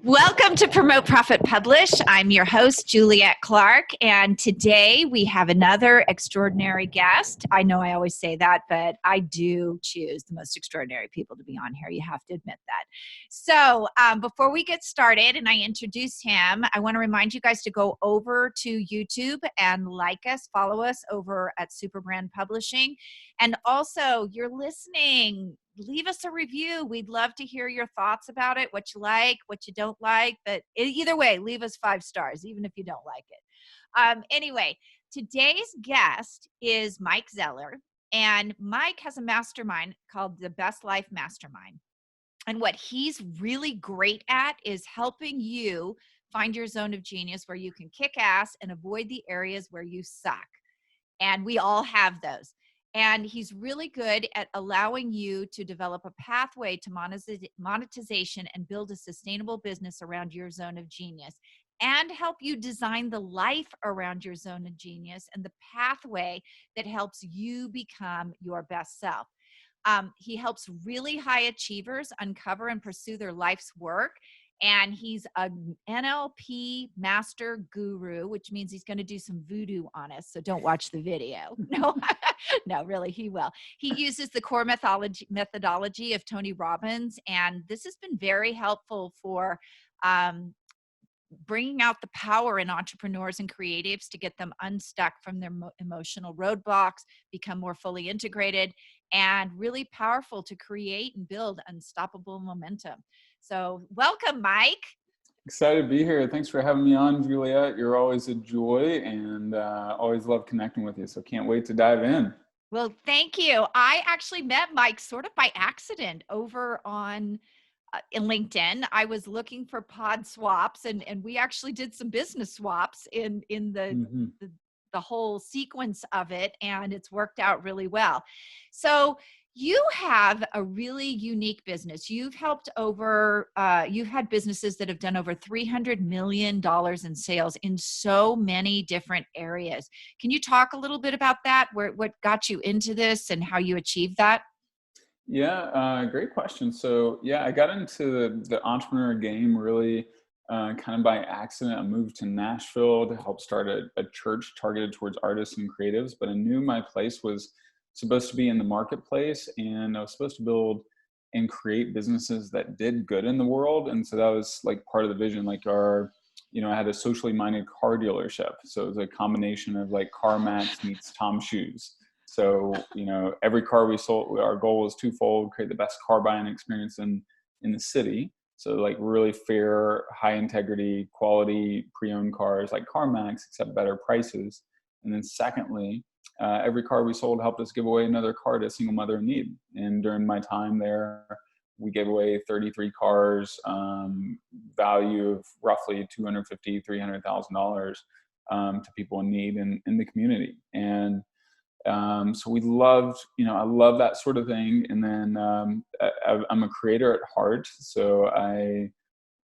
Welcome to Promote, Profit, Publish. I'm your host, Juliet Clark, and today we have another extraordinary guest. I know I always say that, but I do choose the most extraordinary people to be on here. You have to admit that. So before we get started and I introduce him, I want to remind you guys to go over to YouTube and like us, follow us over at Superbrand Publishing. And also, you're listening. Leave us a review. We'd love to hear your thoughts about it, what you like, what you don't like. But either way, leave us 5 stars, even if you don't like it. Anyway, today's guest is Mike Zeller. And Mike has a mastermind called the Life Mastermind. And what he's really great at is helping you find your zone of genius where you can kick ass and avoid the areas where you suck. And we all have those. And he's really good at allowing you to develop a pathway to monetization and build a sustainable business around your zone of genius, and help you design the life around your zone of genius and the pathway that helps you become your best self. He helps really high achievers uncover and pursue their life's work. And he's an NLP master guru, which means he's going to do some voodoo on us. So don't watch the video. No, no, really, he will. He uses the core methodology of Tony Robbins. And this has been very helpful for bringing out the power in entrepreneurs and creatives to get them unstuck from their emotional roadblocks, become more fully integrated, and really powerful to create and build unstoppable momentum. So welcome, Mike. Excited to be here. Thanks for having me on, Juliet. You're always a joy, and always love connecting with you. So can't wait to dive in. Well, thank you. I actually met Mike sort of by accident over on in LinkedIn. I was looking for pod swaps, and we actually did some business swaps in the whole sequence of it, and it's worked out really well. So you have a really unique business. You've helped you've had businesses that have done over $300 million in sales in so many different areas. Can you talk a little bit about that? What got you into this and how you achieved that? Yeah, great question. So yeah, I got into the entrepreneur game really kind of by accident. I moved to Nashville to help start a church targeted towards artists and creatives, but I knew my place was supposed to be in the marketplace, and I was supposed to build and create businesses that did good in the world. And so that was like part of the vision. Like I had a socially minded car dealership. So it was a combination of like CarMax meets Tom Shoes. So, every car we sold, our goal was twofold: create the best car buying experience in the city. So like really fair, high integrity, quality pre-owned cars like CarMax, except better prices. And then secondly, every car we sold helped us give away another car to a single mother in need. And during my time there, we gave away 33 cars, value of roughly $250,000, $300,000 to people in need in the community. And so we loved, I love that sort of thing. And then I'm a creator at heart, so I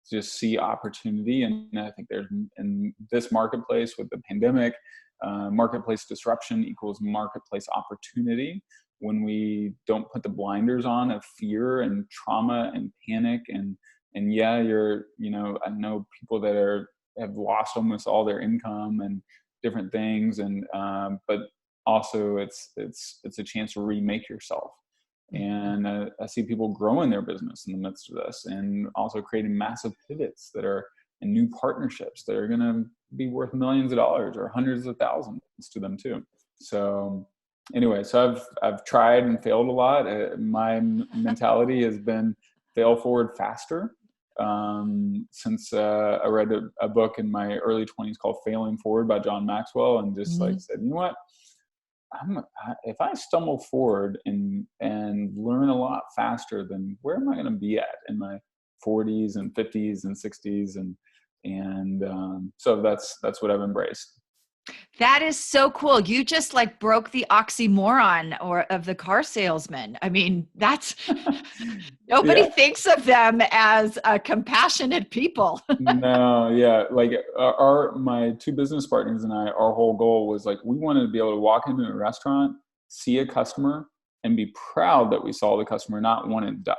just see opportunity. And I think there's in this marketplace with the pandemic, marketplace disruption equals marketplace opportunity. When we don't put the blinders on of fear and trauma and panic and yeah, I know people that have lost almost all their income and different things, and but also it's a chance to remake yourself. And I see people growing their business in the midst of this, and also creating massive pivots that are in new partnerships that are going to be worth millions of dollars or hundreds of thousands to them too. So anyway, so I've tried and failed a lot. My mentality has been fail forward faster. Since I read a book in my early 20s called Failing Forward by John Maxwell, and just like said, you know what? If I stumble forward and learn a lot faster, then where am I going to be at in my 40s and 50s and 60s? And so that's what I've embraced. That is so cool. You just like broke the oxymoron of the car salesman. I mean, that's nobody thinks of them as compassionate people. No, yeah. Like my 2 business partners and I, our whole goal was like, we wanted to be able to walk into a restaurant, see a customer, and be proud that we saw the customer, not want to duck.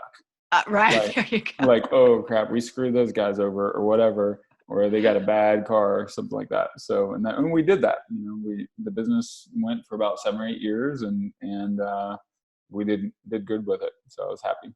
Right. Like, There you go. like, oh crap, we screwed those guys over or whatever, or they got a bad car or something like that. So, and we did that, the business went for about 7 or 8 years, and we did good with it. So I was happy.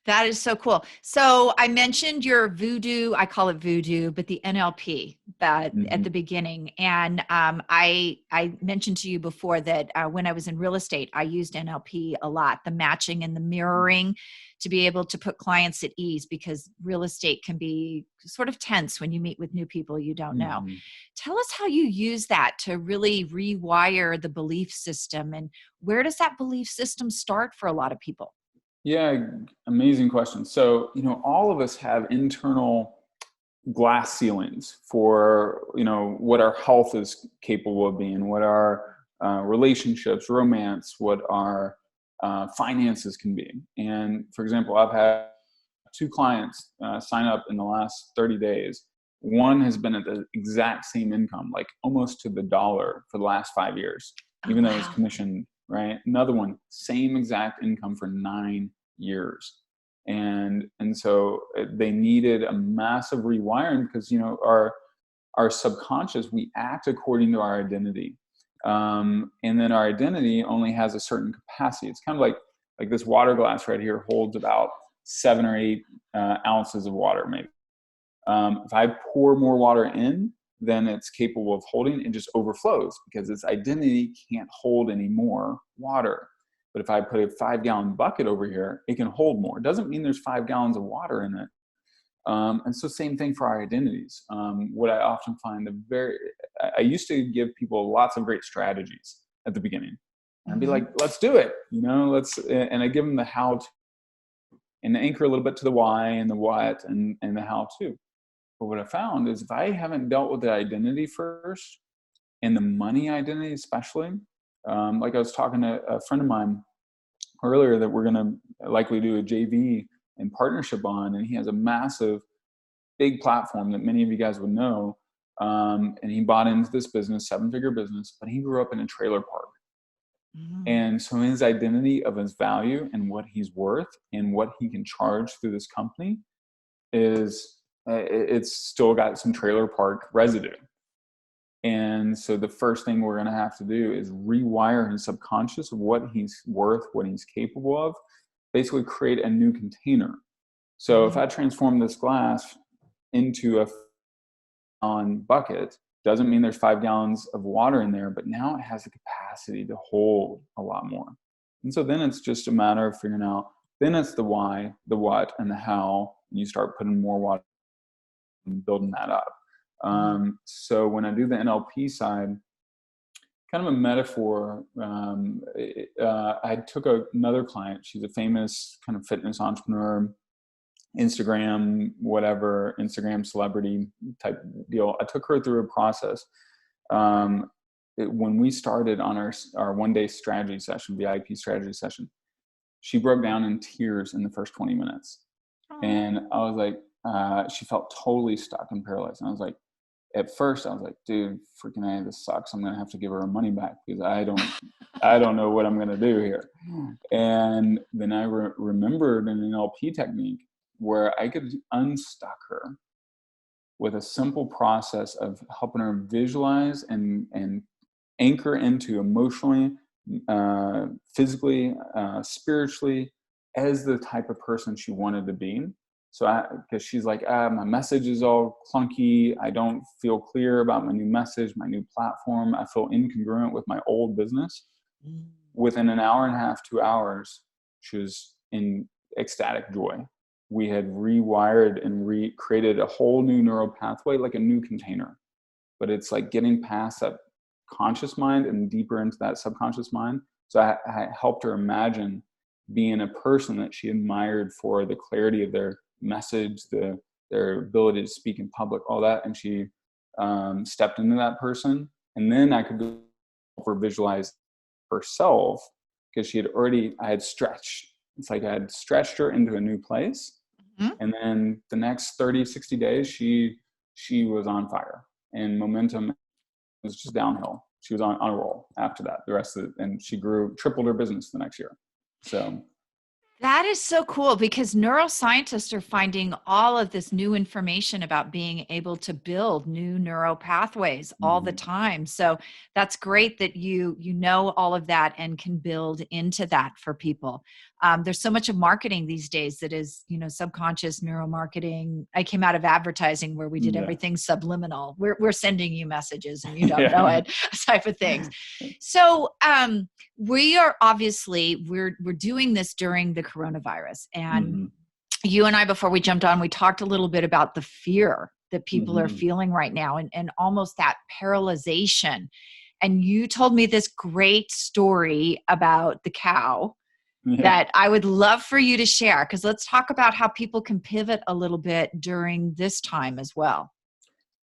That is so cool. So I mentioned your voodoo, I call it voodoo, but the NLP at Mm-hmm. the beginning. And I mentioned to you before that when I was in real estate, I used NLP a lot, the matching and the mirroring, to be able to put clients at ease, because real estate can be sort of tense when you meet with new people you don't know. Mm-hmm. Tell us how you use that to really rewire the belief system, and where does that belief system start for a lot of people? Yeah, amazing question. So, all of us have internal glass ceilings for, what our health is capable of being, what our relationships, romance, what our finances can be. And for example, I've had 2 clients sign up in the last 30 days. One has been at the exact same income, like almost to the dollar for the last 5 years, Oh, even though it's wow. commissioned, right? Another one, same exact income for 9 years. And so they needed a massive rewiring because, our subconscious, we act according to our identity. And then our identity only has a certain capacity. It's kind of like this water glass right here holds about 7 or 8 ounces of water, maybe. If I pour more water in than it's capable of holding, it just overflows because its identity can't hold any more water. But if I put a 5-gallon bucket over here, it can hold more. It doesn't mean there's 5 gallons of water in it. And so same thing for our identities. What I often find I used to give people lots of great strategies at the beginning. And I'd be Mhm. like, let's do it, and I give them the how to, and anchor a little bit to the why and the what and the how to. But what I found is if I haven't dealt with the identity first, and the money identity especially, like I was talking to a friend of mine earlier that we're going to likely do a JV and partnership on, and he has a massive, big platform that many of you guys would know. And he bought into this business, 7-figure business, but he grew up in a trailer park. Mhm. And so his identity of his value and what he's worth and what he can charge through this company is it's still got some trailer park residue. And so the first thing we're going to have to do is rewire his subconscious of what he's worth, what he's capable of, basically create a new container. So if Mhm. I transform this glass into a gallon bucket, doesn't mean there's 5 gallons of water in there, but now it has the capacity to hold a lot more. And so then it's just a matter of figuring out, then it's the why, the what, and the how, and you start putting more water and building that up. Mhm. So when I do the NLP side, kind of a metaphor, I took another client. She's a famous kind of fitness entrepreneur, Instagram, whatever, Instagram celebrity type deal. I took her through a process. When we started on our one-day strategy session, VIP strategy session, she broke down in tears in the first 20 minutes. Aw. And I was like, she felt totally stuck and paralyzed. And I was like, at first I was like, dude, freaking A, this sucks. I'm going to have to give her her money back because I don't know what I'm going to do here. And then I remembered an NLP technique where I could unstuck her with a simple process of helping her visualize and anchor into emotionally, physically, spiritually, as the type of person she wanted to be. So because she's like, my message is all clunky. I don't feel clear about my new message, my new platform. I feel incongruent with my old business. Mm. Within an hour and a half, 2 hours, she was in ecstatic joy. We had rewired and created a whole new neural pathway, like a new container. But it's like getting past that conscious mind and deeper into that subconscious mind. So I helped her imagine being a person that she admired for the clarity of their message, their ability to speak in public, all that. And she stepped into that person. And then I could help her visualize herself because I had stretched. It's like I had stretched her into a new place. Mhm. And then the next 30, 60 days, she was on fire, and momentum was just downhill. She was on a roll after that. The rest of it, and she tripled her business the next year. So That is so cool because neuroscientists are finding all of this new information about being able to build new neural pathways all the Mhm. time. So that's great that you know all of that and can build into that for people. There's so much of marketing these days that is, subconscious neuromarketing. I came out of advertising where we did Yeah. everything subliminal. We're sending you messages and you don't know Yeah. it, type of things. So, we are obviously we're doing this during the coronavirus, and Mhm. you and I, before we jumped on, we talked a little bit about the fear that people are Mhm. feeling right now, and almost that paralyzation. And you told me this great story about the cow Yeah. that I would love for you to share, because let's talk about how people can pivot a little bit during this time as well.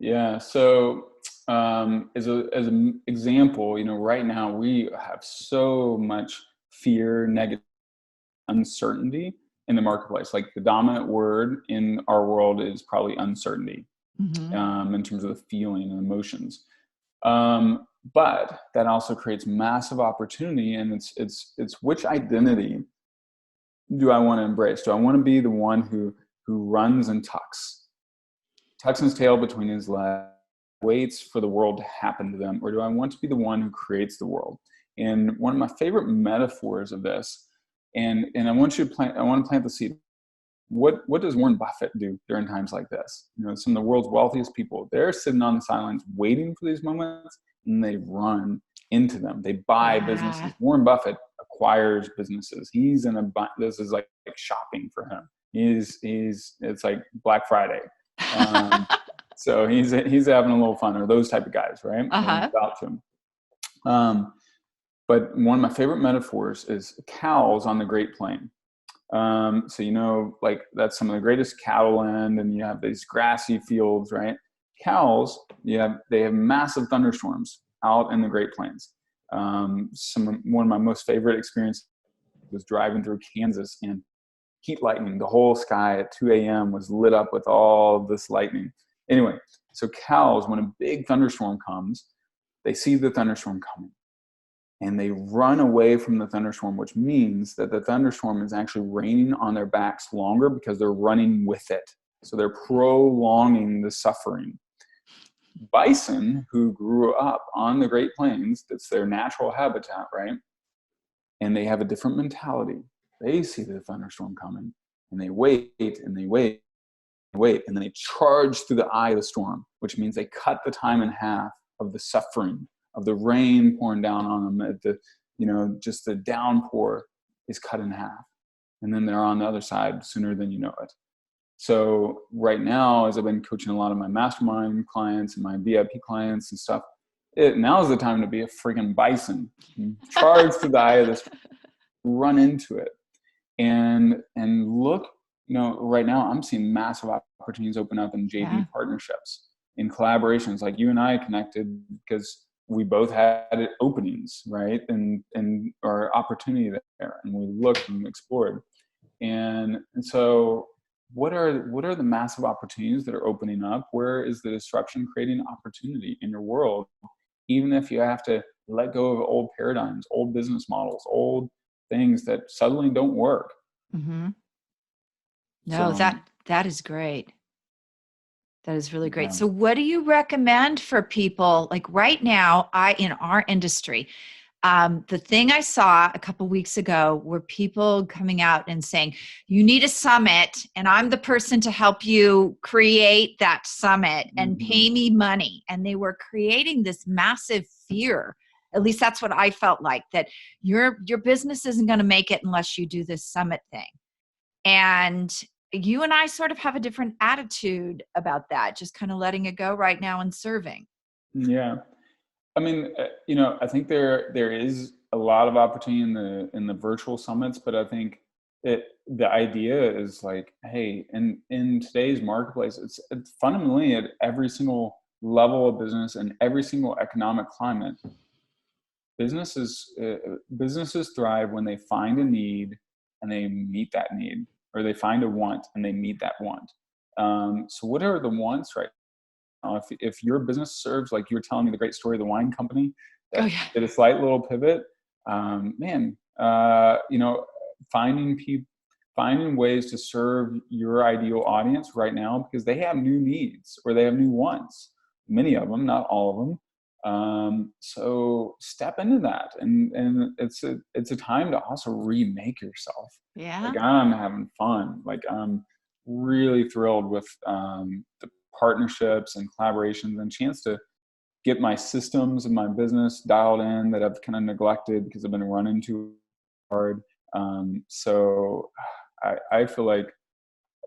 Yeah. So, as an example, right now we have so much fear, negative uncertainty in the marketplace. Like the dominant word in our world is probably uncertainty, Hmm. in terms of the feeling and emotions. But that also creates massive opportunity, and it's which identity do I want to embrace? Do I want to be the one who runs and tucks his tail between his legs, waits for the world to happen to them, or do I want to be the one who creates the world? And one of my favorite metaphors of this, and I want you to plant, I want to plant the seed. What does Warren Buffett do during times like this? Some of the world's wealthiest people, they're sitting on the sidelines waiting for these moments, and they run into them. They buy Yeah. businesses. Warren Buffett acquires businesses. He's in a this is like shopping for him. He's it's like Black Friday. Um, so he's having a little fun, or those type of guys, right? Or he's Uh-huh. about to. Um, but one of my favorite metaphors is cows on the Great Plain. So like that's some of the greatest cattle land, and you have these grassy fields, right? Cows, they have massive thunderstorms out in the Great Plains. One of my most favorite experiences was driving through Kansas, and heat lightning. The whole sky at 2 a.m. was lit up with all this lightning. Anyway, so cows, when a big thunderstorm comes, they see the thunderstorm coming and they run away from the thunderstorm, which means that the thunderstorm is actually raining on their backs longer because they're running with it. So they're prolonging the suffering. Bison, who grew up on the Great Plains, that's their natural habitat, right? And they have a different mentality. They see the thunderstorm coming and they wait and they wait and wait, and then they charge through the eye of the storm, which means they cut the time in half of the suffering of the rain pouring down on them. Just the downpour is cut in half, and then they're on the other side sooner than you know it. So right now, as I've been coaching a lot of my mastermind clients and my VIP clients and stuff, now is the time to be a freaking bison. Charge through the eye of this, run into it, and look. Right now I'm seeing massive opportunities open up in Yeah. JV partnerships, in collaborations, like you and I connected because we both had openings, right? And our opportunity there, and we looked and explored. And so what are the massive opportunities that are opening up? Where is the disruption creating opportunity in your world? Even if you have to let go of old paradigms, old business models, old things that suddenly don't work. Hmm. No, So that is great. That is really great. yeah. So what do you recommend for people like right now, in our industry? The thing I saw a couple weeks ago were people coming out and saying, you need a summit, and I'm the person to help you create that summit and Mhm. pay me money. And they were creating this massive fear. At least that's what I felt like, that your business isn't going to make it unless you do this summit thing. And you and I sort of have a different attitude about that, just kind of letting it go right now and serving. Yeah. I mean, I think there is a lot of opportunity in the virtual summits, but I think the idea is like, hey, in today's marketplace, it's fundamentally at every single level of business and every single economic climate. Businesses thrive when they find a need and they meet that need, or they find a want and they meet that want. So what are the wants right now? If your business serves, like you were telling me the great story of the wine company Oh that yeah. did a slight little pivot, man, finding people. finding ways to serve your ideal audience right now, because they have new needs or they have new wants, many of them, not all of them. So step into that, and it's a time to also remake yourself. Yeah. Like, I'm having fun. Like, I'm really thrilled with the partnerships and collaborations and chance to get my systems and my business dialed in that I've kind of neglected because I've been running too hard. So I feel like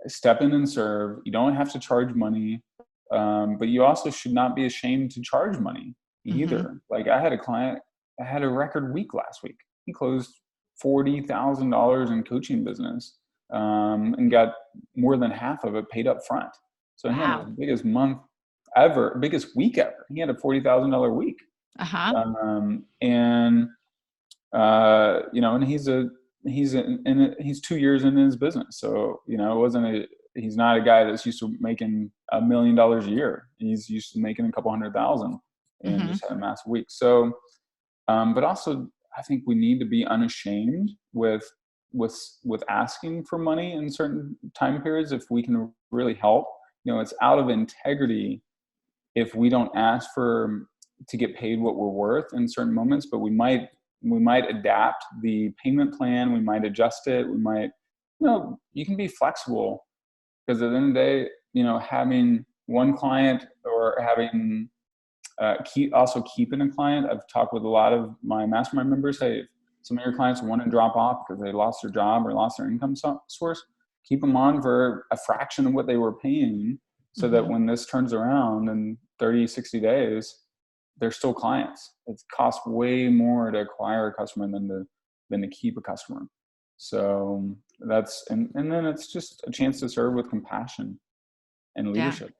step in and serve. You don't have to charge money, but you also should not be ashamed to charge money Mm-hmm. either. Like, I had a client that had a record week last week. He closed $40,000 in coaching business, and got more than half of it paid up front. So he had his Wow. biggest month ever, biggest week ever. He had a $40,000 week. Uh-huh. And and he's 2 years into his business. So, he's not a guy that's used to making $1 million a year. He's used to making a couple 100,000 and Mm-hmm. just had a massive week. So, but also I think we need to be unashamed with asking for money in certain time periods if we can really help. It's out of integrity if we don't ask to get paid what we're worth in certain moments, but we might adapt the payment plan. We might adjust it. We might, you can be flexible, because at the end of the day, having one client or having keeping a client. I've talked with a lot of my mastermind members. Hey, if some of your clients want to drop off because they lost their job or lost their income source, keep them on for a fraction of what they were paying, so that Mm-hmm. when this turns around in 30, 60 days, they're still clients. It costs way more to acquire a customer than to keep a customer. So and then it's just a chance to serve with compassion and Yeah. leadership.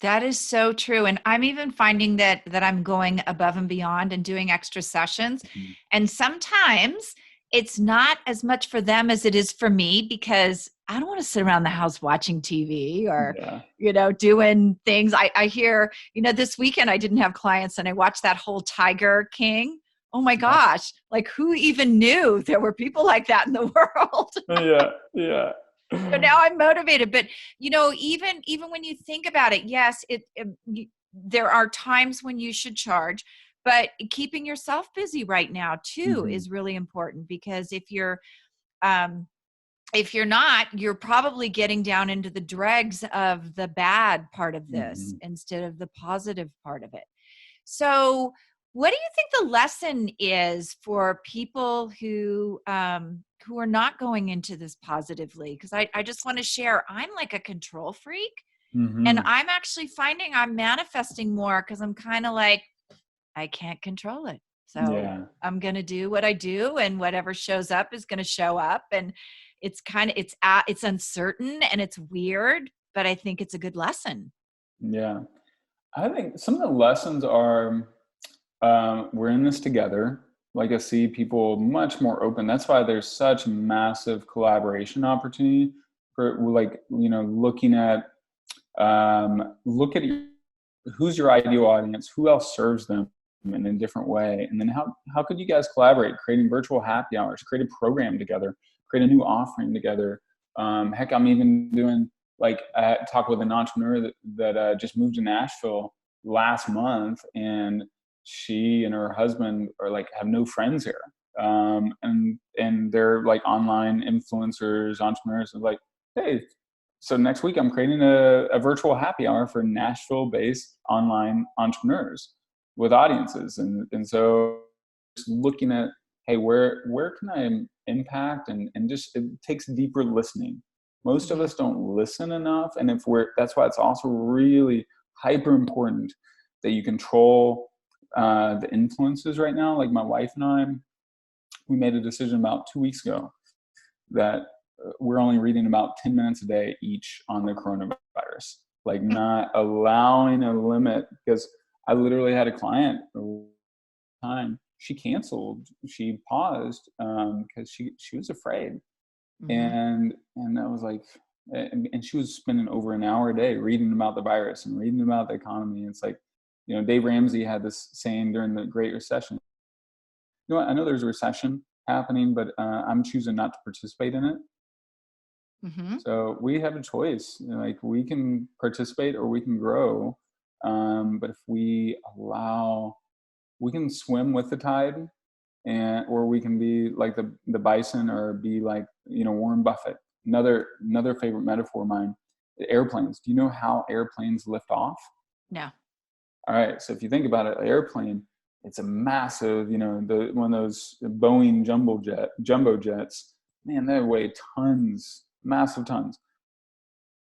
That is so true. And I'm even finding that I'm going above and beyond and doing extra sessions. Mhm. And sometimes it's not as much for them as it is for me, because I don't want to sit around the house watching TV or, Yeah. doing things. I hear, this weekend I didn't have clients and I watched that whole Tiger King. Oh my Yeah. gosh. Like, who even knew there were people like that in the world? Yeah. Yeah. So now I'm motivated. But even when you think about it, yes, there are times when you should charge, but keeping yourself busy right now too Mhm. is really important, because um, if you're not, you're probably getting down into the dregs of the bad part of this Mhm. instead of the positive part of it. So, what do you think the lesson is for people who are not going into this positively? Because I just want to share, I'm like a control freak, and Mhm. I'm actually finding I'm manifesting more because I'm kind of like, I can't control it. So Yeah. I'm going to do what I do, and whatever shows up is going to show up. And it's uncertain and it's weird, but I think it's a good lesson. Yeah. I think some of the lessons are, we're in this together. Like, I see people much more open. That's why there's such massive collaboration opportunity for, like, looking at, look at who's your ideal audience, who else serves them in a different way, and then how could you guys collaborate, creating virtual happy hours, create a program together, create a new offering together. Heck, I'm even doing, like, I talked with an entrepreneur that just moved to Nashville last month, and she and her husband are like, have no friends here, and they're like online influencers, entrepreneurs, and like, hey, so next week I'm creating a virtual happy hour for Nashville-based online entrepreneurs with audiences, and so just looking at, hey, where can I impact, and just, it takes deeper listening. Most of Mhm. us don't listen enough, and that's why it's also really hyper important that you control the influences right now. Like, my wife and I, we made a decision about 2 weeks ago that we're only reading about 10 minutes a day each on the coronavirus, like, not allowing a limit. Because I literally had a client time, she canceled, she paused, because she was afraid, Mhm. and I was like, and she was spending over an hour a day reading about the virus and reading about the economy. It's like, Dave Ramsey had this saying during the Great Recession, I know there's a recession happening, but I'm choosing not to participate in it. Mm-hmm. So we have a choice. Like, we can participate or we can grow. But if we can swim with the tide, or we can be like the bison, or be like, Warren Buffett. Another favorite metaphor of mine, the airplanes. Do you know how airplanes lift off? No. All right. So if you think about it, an airplane, it's a massive, one of those Boeing jumbo jets, man, they weigh tons, massive tons.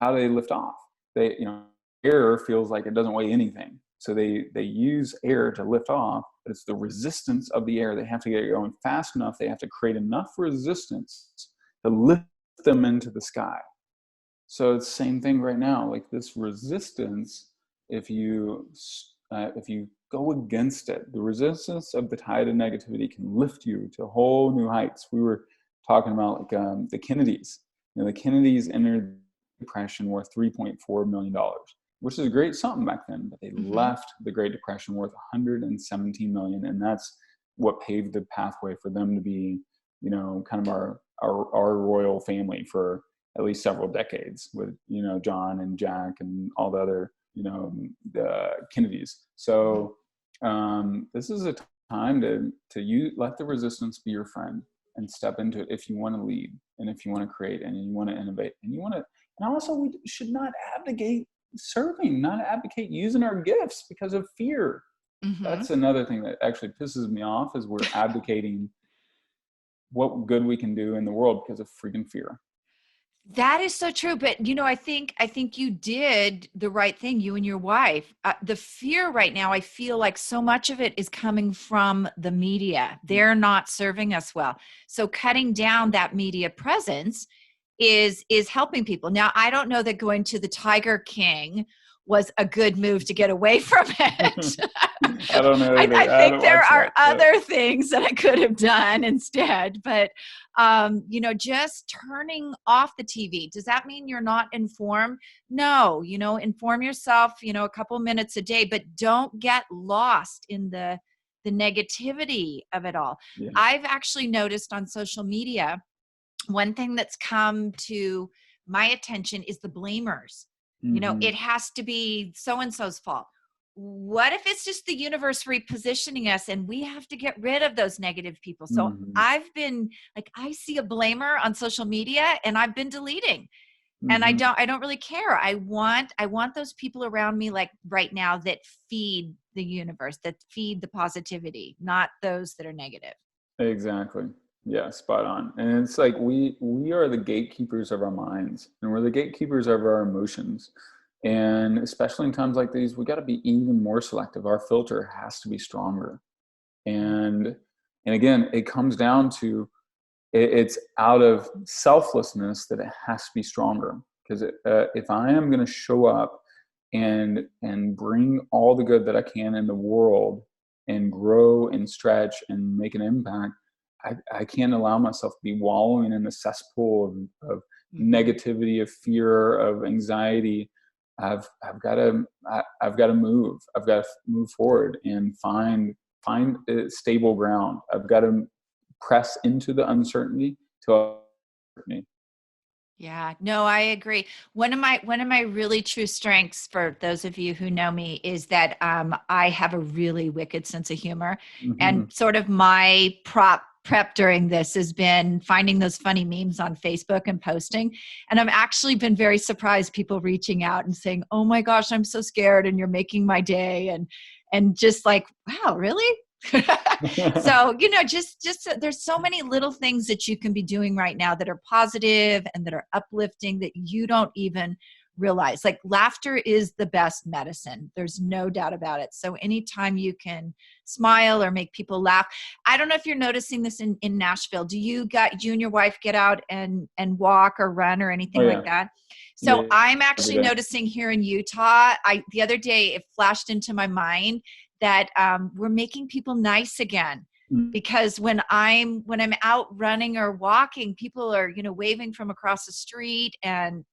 How do they lift off? Air feels like it doesn't weigh anything. So they use air to lift off, but it's the resistance of the air. They have to get going fast enough. They have to create enough resistance to lift them into the sky. So it's the same thing right now. Like, this resistance, if you go against it, the resistance of the tide of negativity can lift you to whole new heights. We were talking about the Kennedys. The Kennedys entered the Depression worth $3.4 million, which is a great something back then. But they left the Great Depression worth $117 million, and that's what paved the pathway for them to be, kind of our royal family for at least several decades, with John and Jack and all the other the Kennedys. So this is a time to let the resistance be your friend, and step into it if you want to lead, and if you want to create, and you want to innovate, and also, we should not abdicate serving, not advocate using our gifts because of fear. That's another thing that actually pisses me off, is we're abdicating what good we can do in the world because of freaking fear. That is so true. But, I think you did the right thing, you and your wife. The fear right now, I feel like so much of it is coming from the media. They're not serving us well. So cutting down that media presence is helping people. Now, I don't know that going to the Tiger King was a good move to get away from it. I don't know either. I think there are other things that I could have done instead, but just turning off the TV. Does that mean you're not informed? No, inform yourself, a couple minutes a day, but don't get lost in the negativity of it all. Yeah. I've actually noticed on social media, one thing that's come to my attention is the blamers. It has to be so-and-so's fault. What if it's just the universe repositioning us, and we have to get rid of those negative people? So I've been like, I see a blamer on social media and I've been deleting. And I don't really care. I want those people around me, like right now, that feed the universe, that feed the positivity, not those that are negative. Exactly. Yeah, spot on. And it's like, we are the gatekeepers of our minds, and we're the gatekeepers of our emotions. And especially in times like these, we got to be even more selective. Our filter has to be stronger. And again, it comes down to, it's out of selflessness that it has to be stronger. Because if I am going to show up and bring all the good that I can in the world, and grow and stretch and make an impact, I can't allow myself to be wallowing in the cesspool of negativity, of fear, of anxiety. I've got to move. I've got to move forward and find stable ground. I've got to press into the uncertainty to uncertainty. Yeah, no, I agree. One of my really true strengths, for those of you who know me, is that I have a really wicked sense of humor. And sort of my prep during this has been finding those funny memes on Facebook and posting. And I've actually been very surprised, people reaching out and saying, "Oh my gosh, I'm so scared, and you're making my day." And just like, wow, really? So, just there's so many little things that you can be doing right now that are positive and that are uplifting that you don't even realize. Like, laughter is the best medicine. There's no doubt about it. So anytime you can smile or make people laugh. I don't know if you're noticing this in Nashville. Do you and your wife get out and walk or run or anything like that? So Yeah, I'm actually noticing here in Utah, the other day it flashed into my mind that we're making people nice again, because when I'm out running or walking, people are waving from across the street and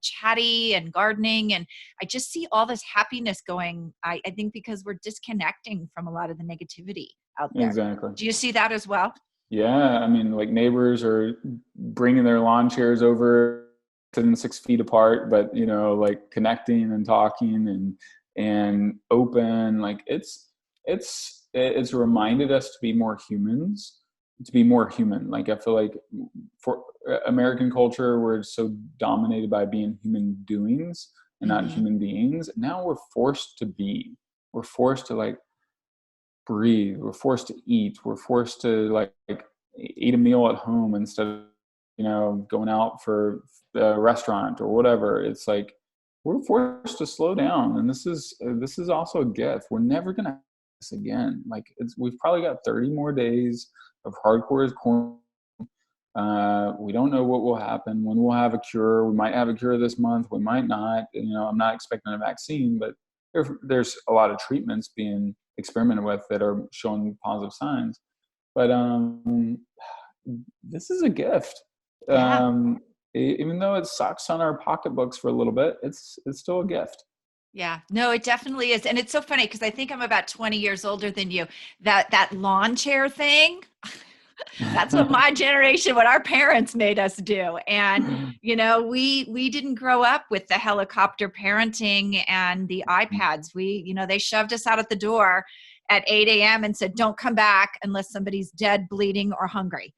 chatty and gardening, and I just see all this happiness going. I think because we're disconnecting from a lot of the negativity out there. Exactly. Do you see that as well? Yeah, I mean, like, neighbors are bringing their lawn chairs over, sitting 6 feet apart, but like connecting and talking and open. Like it's reminded us to be more humans, to be more human. Like I feel like for American culture, we're so dominated by being human doings and not human beings. Now we're forced to be. We're forced to like breathe. We're forced to eat. We're forced to like eat a meal at home instead of going out for a restaurant or whatever. It's like we're forced to slow down, and this is also a gift. We're never gonna have this again. Like we've probably got 30 more days of hardcore quarantine. We don't know what will happen, when we'll have a cure. We might have a cure this month, we might not. I'm not expecting a vaccine, but there's a lot of treatments being experimented with that are showing positive signs. But this is a gift. Even though it sucks on our pocketbooks for a little bit, it's still a gift. Yeah, no, it definitely is. And it's so funny because I think I'm about 20 years older than you. That lawn chair thing, that's what my generation, what our parents made us do. And, we didn't grow up with the helicopter parenting and the iPads. They shoved us out at the door at 8 a.m. and said, don't come back unless somebody's dead, bleeding, or hungry.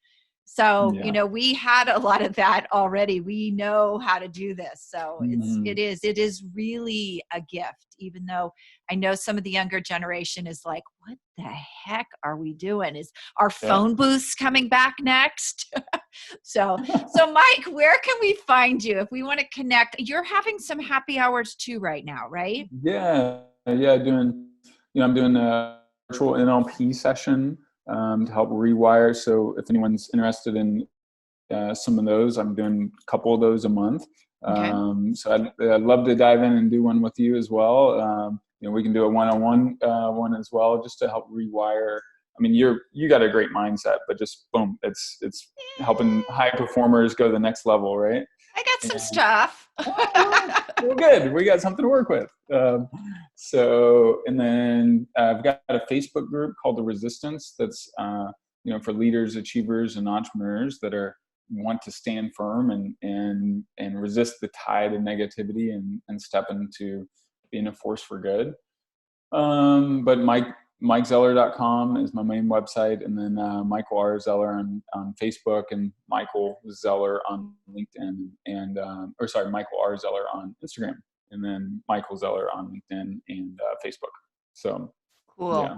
So, we had a lot of that already. We know how to do this. So it is really a gift, even though I know some of the younger generation is like, what the heck are we doing? Is our phone booths coming back next? So Mike, where can we find you if we want to connect? You're having some happy hours too right now, right? Yeah. I'm doing a virtual NLP session to help rewire. So if anyone's interested in some of those, I'm doing a couple of those a month. Okay. So I'd love to dive in and do one with you as well. We can do a one-on-one one as well, just to help rewire. I mean, you got a great mindset, but just boom, it's helping high performers go to the next level, right? I got some stuff. We're good. We got something to work with. And then I've got a Facebook group called The Resistance that's, for leaders, achievers, and entrepreneurs that want to stand firm and resist the tide of negativity and step into being a force for good. But MikeZeller.com is my main website, and then Michael R. Zeller on Facebook, and Michael Zeller on LinkedIn, and Michael R. Zeller on Instagram, and then Michael Zeller on LinkedIn and Facebook. So cool. Yeah.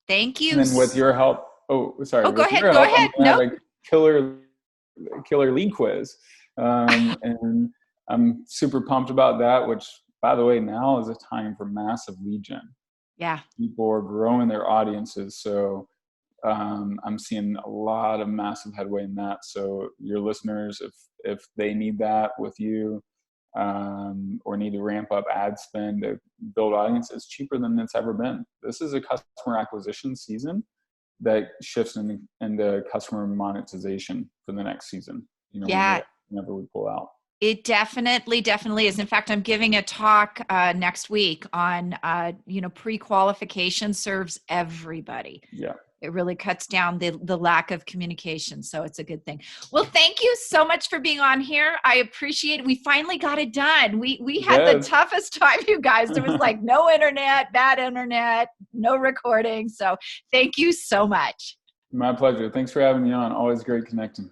Thank you. And then with your help, go ahead. Go ahead. No. Have a killer lead quiz, and I'm super pumped about that. Which, by the way, now is a time for massive lead gen. Yeah. People are growing their audiences. So I'm seeing a lot of massive headway in that. So your listeners, if they need that with you, or need to ramp up ad spend to build audience, it's cheaper than it's ever been. This is a customer acquisition season that shifts into customer monetization for the next season. Whenever we pull out. It definitely is. In fact, I'm giving a talk next week on, pre-qualification serves everybody. Yeah. It really cuts down the lack of communication. So it's a good thing. Well, thank you so much for being on here. I appreciate it. We finally got it done. We had the toughest time, you guys. There was like no internet, bad internet, no recording. So thank you so much. My pleasure. Thanks for having me on. Always great connecting.